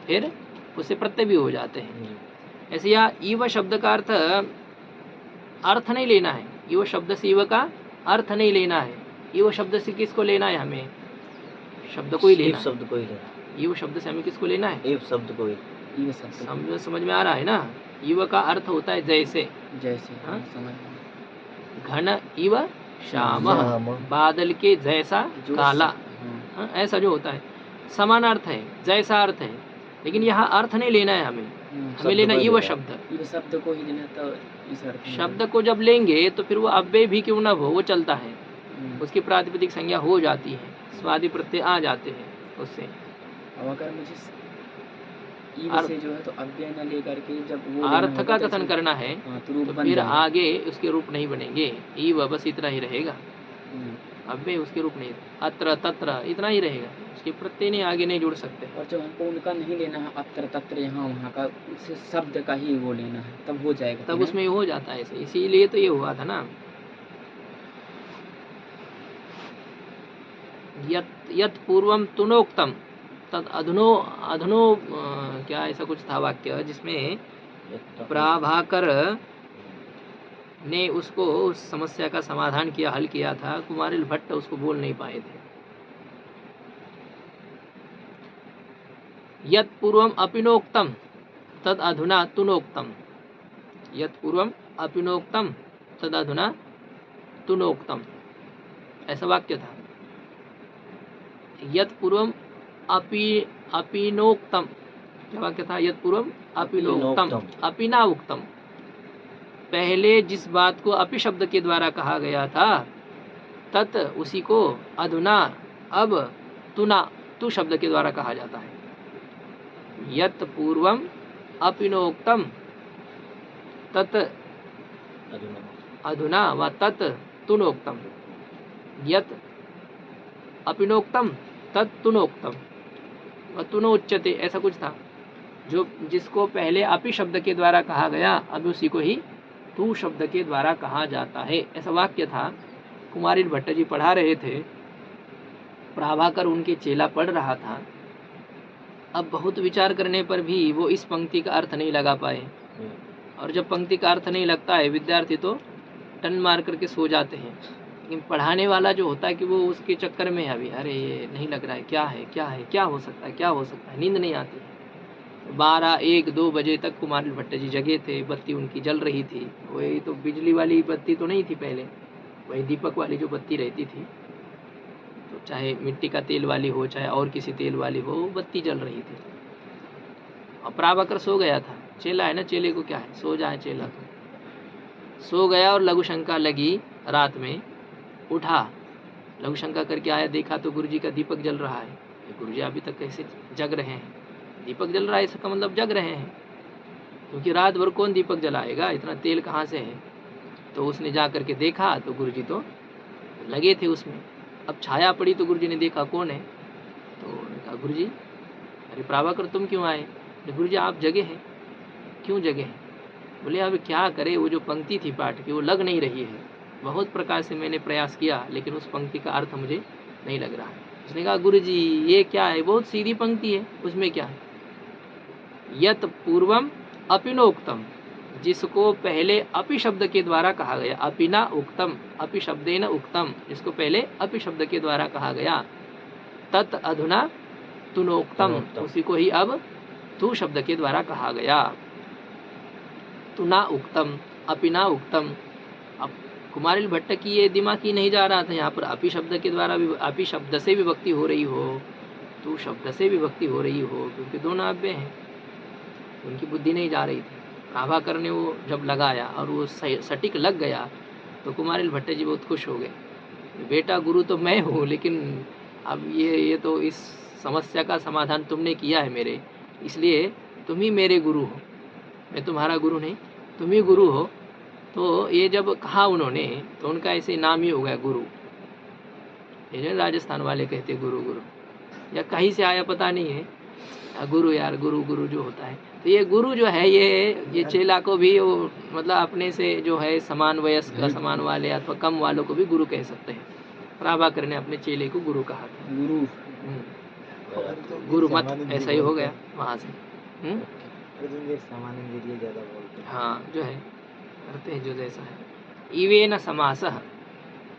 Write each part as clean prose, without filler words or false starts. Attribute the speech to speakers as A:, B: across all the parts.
A: फिर उससे प्रत्यय भी हो जाते हैं। ऐसे यहाँ इव शब्द का अर्थ नहीं लेना है, इव शब्द से इव का अर्थ नहीं लेना है। इव शब्द से किसको लेना है? हमें शब्द को ही लेना है।
B: शब्द को ही लेना।
A: इव शब्द से हमें किसको लेना है?
B: इव शब्द को ही।
A: समझ में आ रहा है ना? इव का अर्थ होता है जैसे,
C: जैसे
A: घन इव श्याम, बादल के जैसा काला, ऐसा जो होता है समान अर्थ है, जैसा अर्थ है। लेकिन यहाँ अर्थ नहीं लेना है हमें लेना इव शब्द।
C: इव शब्द को ही लेना, तो इस अर्थ में
A: शब्द को जब लेंगे तो फिर वो अव्यय भी क्यों ना हो, वो चलता है, उसकी प्रातिपदिक संज्ञा हो जाती है, स्वादि प्रत्यय आ जाते हैं उससे।
C: अब अगर मुझे इव से जो है तो अव्यय न लेकर के जब वो
A: अर्थ का कथन करना है
C: तो
A: फिर आगे उसके रूप नहीं बनेंगे, इव बस इतना ही रहेगा, अव्यय उसके रूप नहीं, अत्र तत्र इतना ही रहेगा, उसके प्रत्यय नहीं आगे नहीं जुड़ सकते।
C: और जब हमको उनका नहीं लेना है अत्र तत्र यहाँ वहाँ का, उसे शब्द का ही वो लेना है, तब हो जाएगा,
A: तब उसमें हो जाता है ऐसे। इसीलिए तो ये हुआ था ना, यत् पूर्वम तुनोक्तम तद अधुनो अधुनो क्या ऐसा कुछ था वाक्य, जिसमें प्राभाकर ने उसको उस समस्या का समाधान किया, हल किया था, कुमारिल भट्ट उसको बोल नहीं पाए थे। यत् पूर्वम अपिनोक्तम तद अधुना तुनोक्तम, यत् पूर्वम अपिनोक्तम तद अधुना तुनोक्तम, ऐसा वाक्य था। यत् पूर्वम अपिनोक्तम, क्या वाक्य था? यत् पूर्वम अपिनोक्तम अपिना उक्तम, पहले जिस बात को अपि शब्द के द्वारा कहा गया था, तत् उसी को अधुना अब तुना तु शब्द के द्वारा कहा जाता है। यत् पूर्वम अपिनोक्तम तत् अधुना व तत् तुनोक्तम, यत् अपिनोक्तम तत् तुनोक्तम व तुनोच्यते, ऐसा कुछ था। जो जिसको पहले अपि शब्द के द्वारा कहा गया, अब उसी को ही तू शब्द के द्वारा कहा जाता है, ऐसा वाक्य था। कुमारिल भट्ट जी पढ़ा रहे थे, प्राभाकर उनके चेला पढ़ रहा था। अब बहुत विचार करने पर भी वो इस पंक्ति का अर्थ नहीं लगा पाए, और जब पंक्ति का अर्थ नहीं लगता है विद्यार्थी तो टन मार करके सो जाते हैं। लेकिन पढ़ाने वाला जो होता है कि वो उसके चक्कर में अभी अरे ये नहीं लग रहा है, क्या है क्या है, क्या हो सकता है, क्या हो सकता है, नींद नहीं आती है। 12, 1, 2 बजे तक कुमारिल भट्ट जी जगे थे, बत्ती उनकी जल रही थी। वही तो बिजली वाली बत्ती तो नहीं थी पहले, वही दीपक वाली जो बत्ती रहती थी, तो चाहे मिट्टी का तेल वाली हो चाहे और किसी तेल वाली हो, बत्ती जल रही थी। और प्राभाकर सो गया था, चेला है ना, चेले को क्या है, सो जाए चेला तो सो गया। और लघु शंका लगी रात में, उठा लघु शंका करके आया, देखा तो गुरुजी का दीपक जल रहा है। गुरुजी अभी तक कैसे जग रहे हैं, दीपक जल रहा है इसका मतलब जग रहे हैं, क्योंकि रात भर कौन दीपक जलाएगा, इतना तेल कहाँ से है। तो उसने जा करके देखा तो गुरुजी तो लगे थे उसमें। अब छाया पड़ी तो गुरुजी ने देखा कौन है, तो कहा गुरुजी, अरे प्राभाकर तुम क्यों आए? गुरुजी आप जगे हैं। क्यों जगे हैं? बोले अब क्या करे, वो जो पंक्ति थी पाठ की वो लग नहीं रही है, बहुत प्रकार से मैंने प्रयास किया लेकिन उस पंक्ति का अर्थ मुझे नहीं लग रहा है। उसने कहा गुरुजी ये क्या है, बहुत सीधी पंक्ति है, उसमें क्या है? यत पूर्वम अपिनोक्तम, जिसको पहले अपि शब्द के द्वारा कहा गया, अपिना उक्तम, अपि शब्देन उक्तम, जिसको पहले अपि शब्द के द्वारा कहा गया, तत् अधुना तुनोक्तम, उसी को ही अब तू शब्द के द्वारा कहा गया। तुना उक्तम, अपिना उक्तम। अब कुमारिल भट्ट की ये दिमाग ही नहीं जा रहा था, यहाँ पर अपि शब्द के द्वारा भी, अपि शब्द से विभक्ति हो रही हो, तू शब्द से विभक्ति हो रही हो, क्योंकि दोनों अव्यय हैं, उनकी बुद्धि नहीं जा रही थी। प्राभाकर ने वो जब लगाया और वो सटीक लग गया तो कुमारिल भट्ट जी बहुत खुश हो गए। बेटा गुरु तो मैं हूँ, लेकिन अब ये तो इस समस्या का समाधान तुमने किया है मेरे, इसलिए तुम ही मेरे गुरु हो, मैं तुम्हारा गुरु नहीं, तुम ही गुरु हो। तो ये जब कहा उन्होंने तो उनका ऐसे नाम ही हो गया गुरु। ये जो राजस्थान वाले कहते गुरु गुरु, या कहीं से आया पता नहीं है गुरु, यार गुरु गुरु जो होता है। तो ये गुरु जो है ये चेला को भी वो मतलब अपने से जो है समान वयस्क का समान वाले अथवा कम वालों को भी गुरु कह सकते हैं। प्राभाकर ने अपने चेले को गुरु कहा था।
C: गुरु
A: गुरु मत, ऐसा ही हो गया वहाँ से।
B: ज्यादा बोलते हैं।
A: हाँ, जो है करते हैं जो जैसा है। इवेन समासः,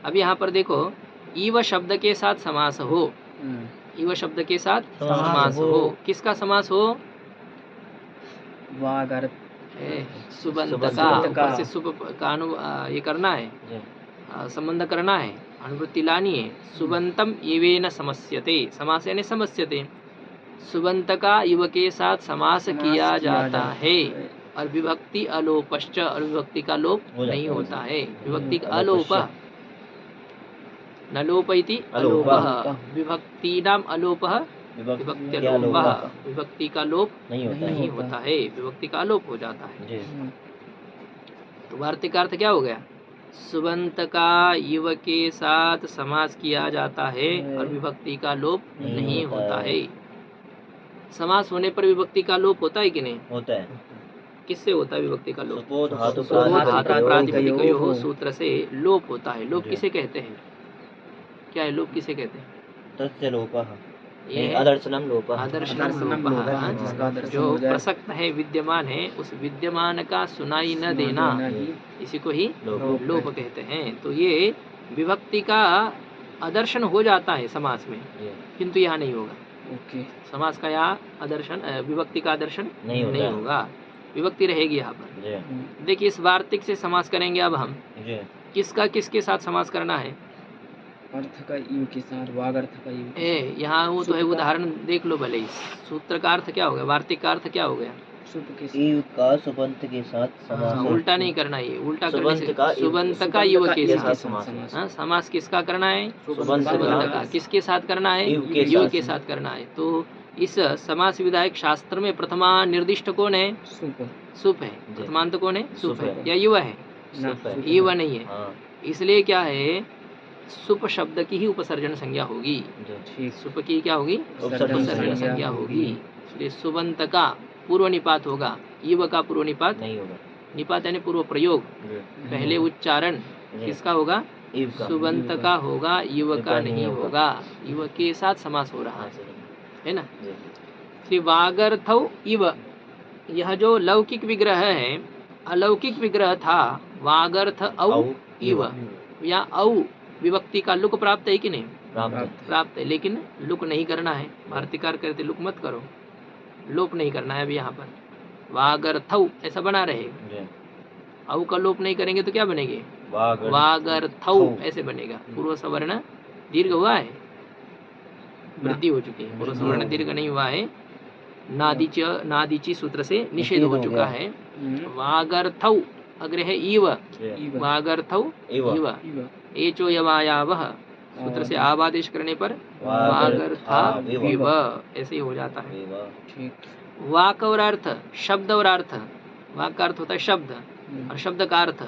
A: अब यहाँ पर देखो, इव शब्द के साथ समास हो, इव शब्द के साथ समास हो, किसका समास हो?
C: वागर्थ
A: सुबंत का, ऊपर से सुब का ये करना है, संबंध करना है, अनुवृत्ति लानी है। सुबंतम इवेन समस्यते, समास यानी समस्यते, सुबंत का इव के साथ समास किया जाता है, और विभक्ति अलोपश्च, और विभक्ति का लोप नहीं होता है। विभक्ति का अलोप, न लोप इति अलोपः, विभक्तीनाम अलोपः विभक्ति अलोपः, विभक्ति का लोप नहीं होता है, विभक्ति का लोप हो जाता है। तो वार्तिक का अर्थ क्या हो गया? सुबंत का इव के साथ समास किया जाता है और विभक्ति का लोप नहीं होता है। समास होने पर विभक्ति का लोप होता है कि नहीं?
B: होता है।
A: किससे होता है विभक्ति का लोप?
B: सुपो धातु
A: प्रातिपदिकयोः सूत्र से लोप होता है। लोप किसे कहते हैं? क्या है लोप, किसे कहते हैं?
B: तस्य लोपः,
A: ये
B: आदर्शनम लोपः,
A: आदर्शनम लोपः, जो प्रसक्त है, विद्यमान है, उस विद्यमान का सुनाई न देना, इसी को ही लोप कहते हैं। तो ये विभक्ति का आदर्शन हो जाता है समास में, किंतु यहाँ नहीं होगा। समास का यहाँ आदर्शन, विभक्ति का आदर्शन नहीं होगा, विभक्ति रहेगी यहाँ पर। देखिए, इस वार्तिक से समास करेंगे अब हम। किसका किसके साथ समास करना है?
C: अर्थ का इव के साथ, वागर्थ का इव।
A: यहाँ वो तो है, उदाहरण देख लो भले ही। सूत्र का अर्थ क्या हो गया? वार्तिक का अर्थ क्या हो गया?
B: इव का सुबंत के साथ समास।
A: उल्टा नहीं करना, ये उल्टा करने से सुबंत का इव के साथ समास। समास किसका करना है? सुबंत का। किसके साथ करना है? इव के साथ करना है। तो इस समास विधायक शास्त्र में प्रथमा निर्दिष्ट कौन है? सुप है। प्रथमांत कौन है? सुप है या युव है? इव नहीं है। इसलिए क्या है, सुप शब्द की ही उपसर्जन संज्ञा होगी। सुप की क्या होगी? उपसर्जन संज्ञा होगी। इसलिए सुबंत का पूर्व निपात होगा, इव का पूर्व निपात नहीं होगा। निपात यानी पूर्व प्रयोग, पहले उच्चारण किसका होगा? सुबंत का होगा, इव का नहीं होगा। इव के साथ समास हो रहा है ना। श्री वागर्थौ इव, यह जो लौकिक विग्रह है, अलौकिक विग्रह था वागर्थ औ इव, या औ विभक्ति का लुक प्राप्त है कि नहीं? प्राप्त है, लेकिन लुक नहीं करना है। भारतीकार कहते लुक मत करो, लोप नहीं करना है अभी यहाँ पर। वागर्थौ ऐसा बना रहेगा। औ का लोप नहीं करेंगे तो क्या बनेगी? वागर्थौ ऐसे बनेगा। पूर्व सवर्ण दीर्घ हुआ है, वृद्धि हो चुकी है। पूर्व सवर्ण दीर्घ नहीं हुआ है, नादीची सूत्र से निषेध हो चुका है। वागर्थौ अग्र है इव, वागर्थौ इव, एचो यवायावः सूत्र से आवादेश करने पर वागर्था विव ऐसे ही हो जाता है। वाक और अर्थ, शब्द और अर्थ। वाक का अर्थ होता है शब्द, और शब्द का अर्थ,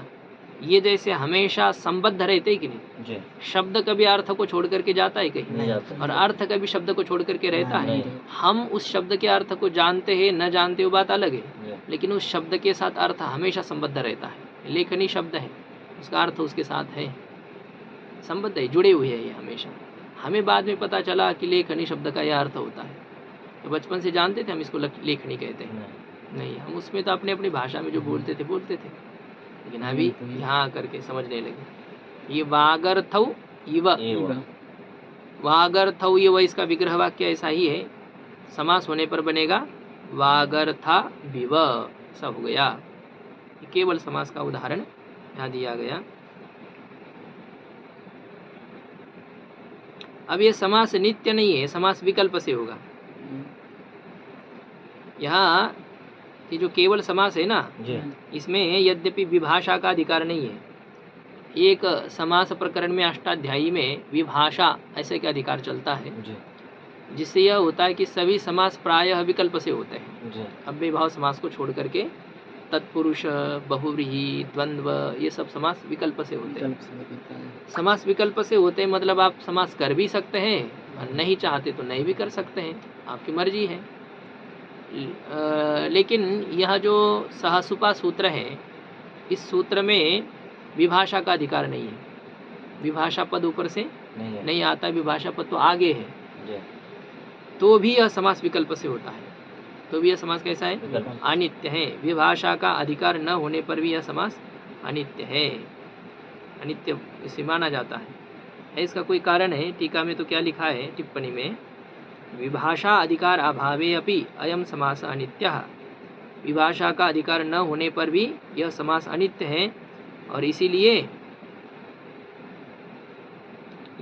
A: ये जैसे हमेशा संबद्ध रहते हैं कि नहीं? शब्द कभी अर्थ को छोड़ करके जाता है कहीं नहीं, और अर्थ कभी शब्द को छोड़ करके रहता है। हम उस शब्द के अर्थ को जानते हैं न जानते हो बात अलग है, लेकिन उस शब्द के साथ अर्थ हमेशा संबद्ध रहता है। लेखनी शब्द है, उसका अर्थ उसके साथ है, संबद्ध है, जुड़े हुए है ये हमेशा। हमें बाद में पता चला कि लेखनी शब्द का यह अर्थ होता है, तो बचपन से जानते थे हम इसको लेखनी कहते हैं नहीं। हम उसमें तो अपने अपनी भाषा में जो बोलते थे, लेकिन अभी यहाँ आकर के समझने लगे। ये वागर्थौ इव, वागर्थौ इव, इसका विग्रह वाक्य ऐसा ही है। समास होने पर बनेगा वागर्था विव, सब हो गया। केवल समास का उदाहरण यहाँ दिया गया। अब ये समास नित्य नहीं है, समास विकल्प से होगा। यहाँ ये जो केवल समास है ना, इसमें यद्यपि विभाषा का अधिकार नहीं है। एक समास प्रकरण में अष्टाध्यायी में विभाषा ऐसे का अधिकार चलता है, जिससे यह होता है कि सभी समास प्रायः विकल्प से होते हैं। अव्ययभाव समास को छोड़ करके तत्पुरुष, बहुव्रीहि, द्वंद्व, ये सब समास विकल्प से होते हैं। समास विकल्प से होते हैं मतलब आप समास कर भी सकते हैं, और नहीं चाहते तो नहीं भी कर सकते हैं, आपकी मर्जी है। लेकिन यह जो सहसुपा सूत्र है, इस सूत्र में विभाषा का अधिकार नहीं है। विभाषा पद ऊपर से नहीं आता, विभाषा पद तो आगे है। तो भी यह समास विकल्प से होता है। तो भी यह समास कैसा है?
B: विकल्प।
A: अनित्य है। विभाषा का अधिकार न होने पर भी यह समास अनित्य है, अनित्य इसे माना जाता है। इसका कोई कारण है? टीका में तो क्या लिखा है टिप्पणी में, विभाषा अधिकार अभावे अपि अयम समास अनित्यः। विभाषा का अधिकार न होने पर भी यह समास अनित्य है, और इसीलिए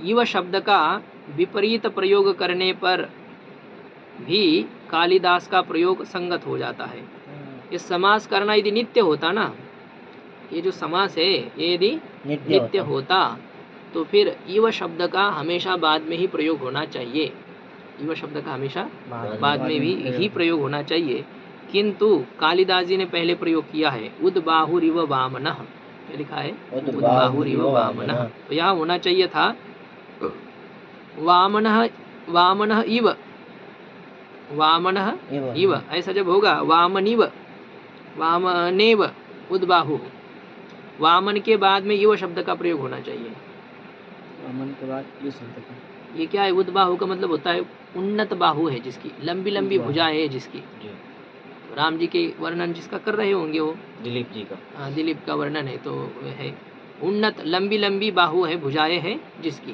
A: इव शब्द का विपरीत प्रयोग करने पर भी कालिदास का प्रयोग संगत हो जाता है। ये समास करना यदि नित्य होता ना, ये जो समास है ये यदि नित्य होता तो फिर इव शब्द का हमेशा बाद में ही प्रयोग होना चाहिए। इव शब्द का हमेशा बाद में भी ही प्रयोग होना चाहिए, किंतु कालिदास जी ने पहले प्रयोग किया है उद्बाहुरिव वामनः। क्या लिखा है? उद्बाहुरिव वामनः। तो यहाँ होना चाहिए था वामनः, वामनः इव, वामनः इव। ऐसा जब होगा वामनिव, वामनेव उद्बाहु, वामन के बाद में इव शब्द का प्रयोग होना चाहिए।
C: वामन के बाद ये शब्द का,
A: ये क्या है? उद्बाहु का मतलब होता है उन्नत बाहु है जिसकी, लंबी लंबी भुजाएं है जिसकी। राम जी के वर्णन जिसका कर रहे होंगे वो
B: दिलीप जी का।
A: हाँ, दिलीप का वर्णन है। तो है उन्नत, लंबी लंबी बाहु है, भुजाएं है जिसकी।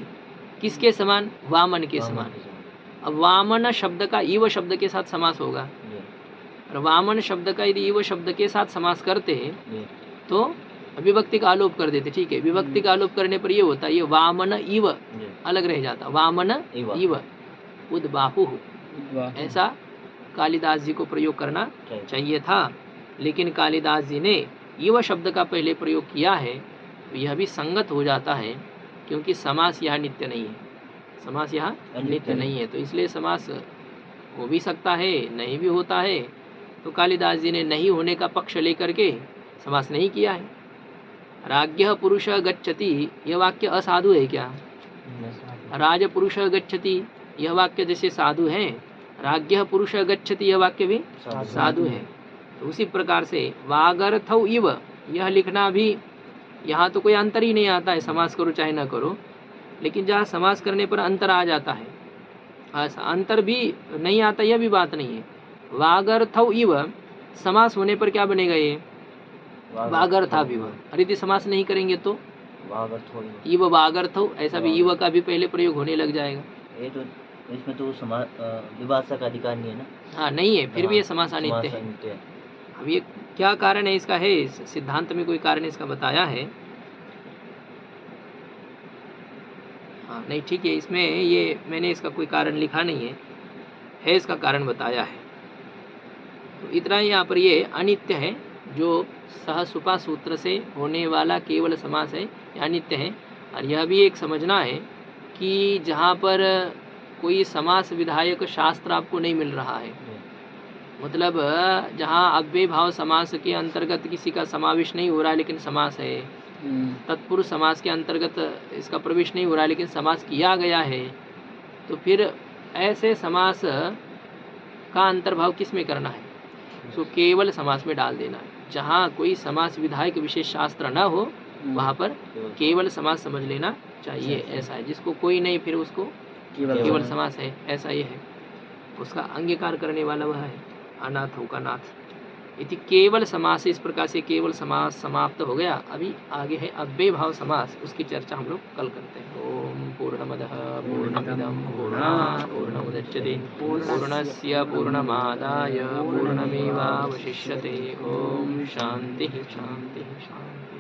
A: किसके समान? वामन के समान। अब वामन शब्द का इव शब्द के साथ समास होगा, और वामन शब्द का यदि इव शब्द के साथ समास करते तो विभक्ति का आलोप कर देते। ठीक है, विभक्ति का आलोप करने पर ये होता है, ये वामन इव अलग रह जाता, वामन इव उद्बाहु। ऐसा कालिदास जी को प्रयोग करना चाहिए था, लेकिन कालिदास जी ने इव शब्द का पहले प्रयोग किया है, तो यह भी संगत हो जाता है, क्योंकि समास यहाँ नित्य नहीं है। समास यहाँ नित्य नहीं है, तो इसलिए समास हो भी सकता है, नहीं भी होता है। तो कालिदास जी ने नहीं होने का पक्ष लेकर के समास नहीं किया है। राज्ञः पुरुष गच्छति, यह वाक्य असाधु है क्या? राज पुरुष गच्छति यह वाक्य जैसे साधु है, राज्ञः पुरुष गच्छति यह वाक्य भी साधु है। तो उसी प्रकार से वागर्थौ इव यह लिखना भी, यहाँ तो कोई अंतर ही नहीं आता है, समास करो चाहे न करो, लेकिन जहाँ समास करने पर अंतर आ जाता है, अंतर भी नहीं आता यह भी बात नहीं है। वागर्थौ इव समास होने पर क्या बनेगा? ये वागर्थाविव। और यदि समास नहीं करेंगे तो इव वागर्थौ, ऐसा भी इव का भी पहले प्रयोग होने लग जाएगा।
B: ये तो इसमें तो विभाषा का अधिकार नहीं है ना।
A: हाँ नहीं है, फिर भी ये समास अनित्य है। अब ये क्या कारण है इसका? है सिद्धांत में कोई कारण इसका बताया है? हाँ नहीं, ठीक है, इसमें ये मैंने इसका कोई कारण लिखा नहीं है इसका कारण बताया है। तो इतना ही यहाँ पर ये अनित्य है, जो सहसुपा सूत्र से होने वाला केवल समास है, यह अनित्य है। और यह भी एक समझना है कि जहाँ पर कोई समास विधायक शास्त्र आपको नहीं मिल रहा है, मतलब जहाँ अव्यय भाव समास के अंतर्गत किसी का समावेश नहीं हो रहा है लेकिन समास है, तत्पुरुष समास के अंतर्गत इसका प्रवेश नहीं हो रहा है लेकिन समास किया गया है, तो फिर ऐसे समास का अंतर्भाव किस में करना है? तो केवल समास में डाल देना है। जहाँ कोई समास विधायक विशेष शास्त्र न हो वहाँ पर केवल समास समझ लेना चाहिए। ऐसा है, जिसको कोई नहीं फिर उसको केवल समास है, ऐसा ये है। उसका अंगीकार करने वाला वह है अनाथों का नाथ। इति केवल समास, इस प्रकार से केवल समास समाप्त हो गया। अभी आगे है अव्यय भाव समास, उसकी चर्चा हम लोग कल करते हैं। ओम पूर्णमदः पूर्णमिदं पूर्णात् पूर्णमुदच्यते पूर्णस्य पूर्णमादाय पूर्णमेवावशिष्यते। ओम शांति शांति शांति।